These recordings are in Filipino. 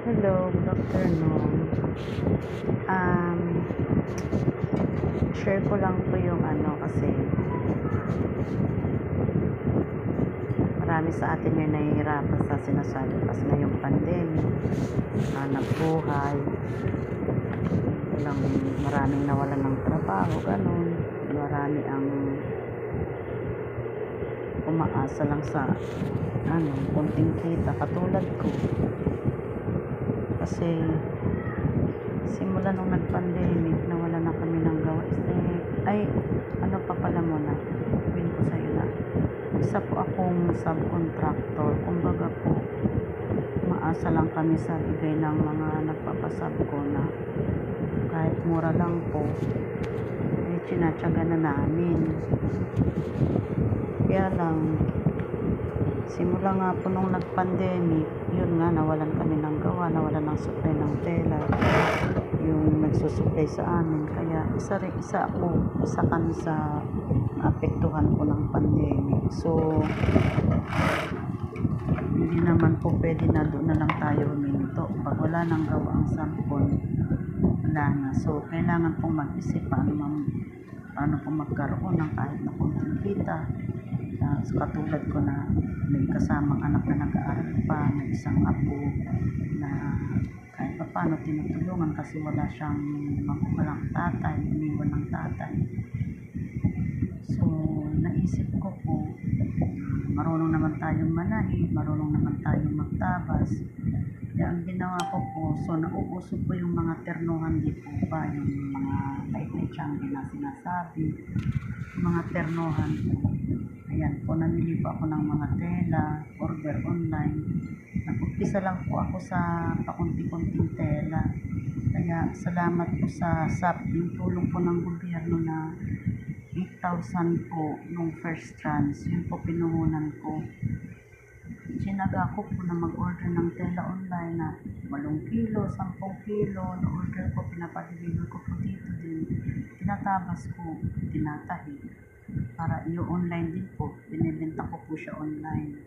Hello, good afternoon. Um, Share ko lang po yung kasi marami sa atin yung nahihirapan sa sinasabi kasi ngayong pandemic, hanap buhay, walang, maraming nawalan ng trabaho, ganun. Marami ang umaasa lang sa konting kita katulad ko. Kasi simula nung nag-pandemic, nawala na kami ng gawa. Pa pala muna, sabihin ko sa'yo na, isa po akong subcontractor. Kumbaga po, maasa lang kami sa bigay ng mga nagpapasab ko na kahit mura lang po, tinatsaga na namin. Kaya lang, simula nga po nung nag-pandemic, yun nga, nawalan kami ng gawa, nawalan ng supply ng tela, yung nagsusupply sa amin. Kaya isa kami sa naapektuhan po ng pandemic. So, hindi naman po pwede na doon na lang tayo huminto. Pag wala nang gawa ang sampon, wala na. So, kailangan pong mag-isip paano po magkaroon ng kahit na konting kita. So, katulad ko na may kasamang anak na nag-aaral pa, may isang apo na kahit pa paano tinutulungan kasi wala siyang walang tatay, iniwan ng tatay. So, naisip ko po, marunong naman tayong manahi, marunong naman tayong magtabas. Kaya ang ginawa ko po, so nauuso po yung mga ternuhan di po ba, yung mga may tiyanggi na sinasabi, mga ternuhan po. Ayan po, namili po ako ng mga tela, order online. Nag-umpisa lang po ako sa pakunti-kunting tela. Kaya salamat po sa SAP, yung tulong po ng gobyerno na 8,000 po nung first trans. Yun po pinuhunan ko. Sinaga ko po na mag-order ng tela online na 8 kilo, 10 kilo. Na-order ko, pinapadeliver ko po dito din. Tinatabas ko, tinatahi. Para i-online din po, binibenta ko po siya online.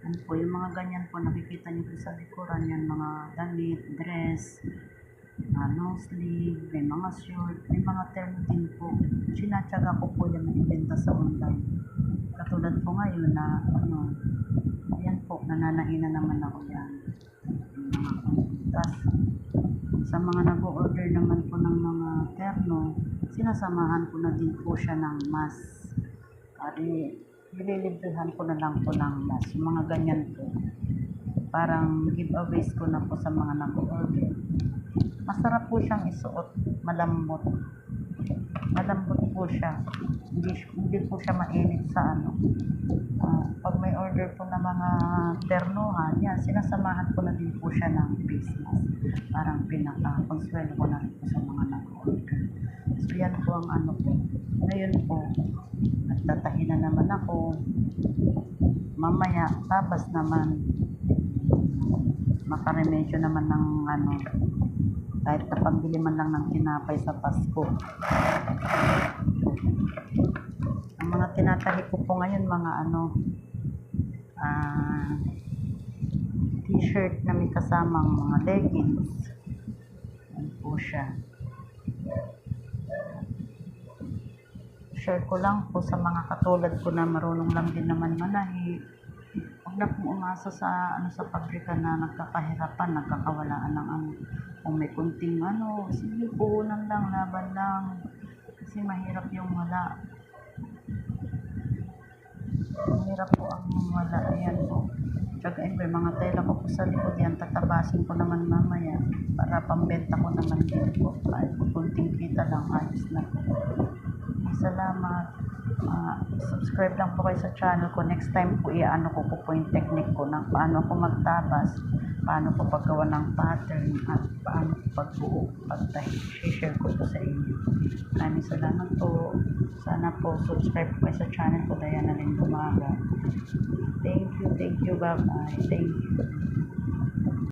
Ano po, yung mga ganyan po, nakikita niyo po sa likuran, yan mga damit, dress, long sleeve, may mga short, may mga term din po. Sinatsaga ko po yan na ibenta sa online. Katulad po ngayon na, ayan po, nananaina naman ako yan. Sa mga nag-order naman po ng mga terno, sinasamahan ko na din po siya ng mask. Nililibrehan ko na lang po ng mask. Yung mga ganyan po. Parang giveaways ko na po sa mga nag-order. Masarap po siyang isuot. Malambot. Malambot po siya. Hindi po siya mainit sa pag may order po na mga ternuhan, yan, sinasamahan ko na din po siya ng face mask. Parang pinaka-consuelo ko na rin po sa mga nag-order. So, yan po ang po. Ngayon po, nagtatahi na naman ako. Mamaya, tapos naman, makaremedyo naman ng kahit na pambili man lang ng tinapay sa Pasko. Ang mga tinatahi ko po ngayon, mga t-shirt na may kasamang mga leggings. Yan po siya. Share ko lang po sa mga katulad ko na marunong lang din naman manahi. Huwag na pong umasa sa sa pabrika na nagkakahirapan, nagkakawalaan ng kung may kunting sige, puhunan lang, laban lang. Kasi mahirap yung wala. Mahirap po ang wala. Ayan po. Tsaka may mga tela ko po sa likod yan, tatabasin ko naman mamaya para pambenta ko naman din po. Kahit kunting kita lang, ayos na po. Salamat. Subscribe lang po kayo sa channel ko. Next time po, ko po yung technique ko ng paano ako magtabas, paano po paggawa ng pattern, at paano po pagbuo, pagtahi. I-share ko po sa inyo. Maraming salamat po. Sana po subscribe po kayo sa channel ko, Diana Lynn Bumaga. Thank you, bye-bye. Thank you.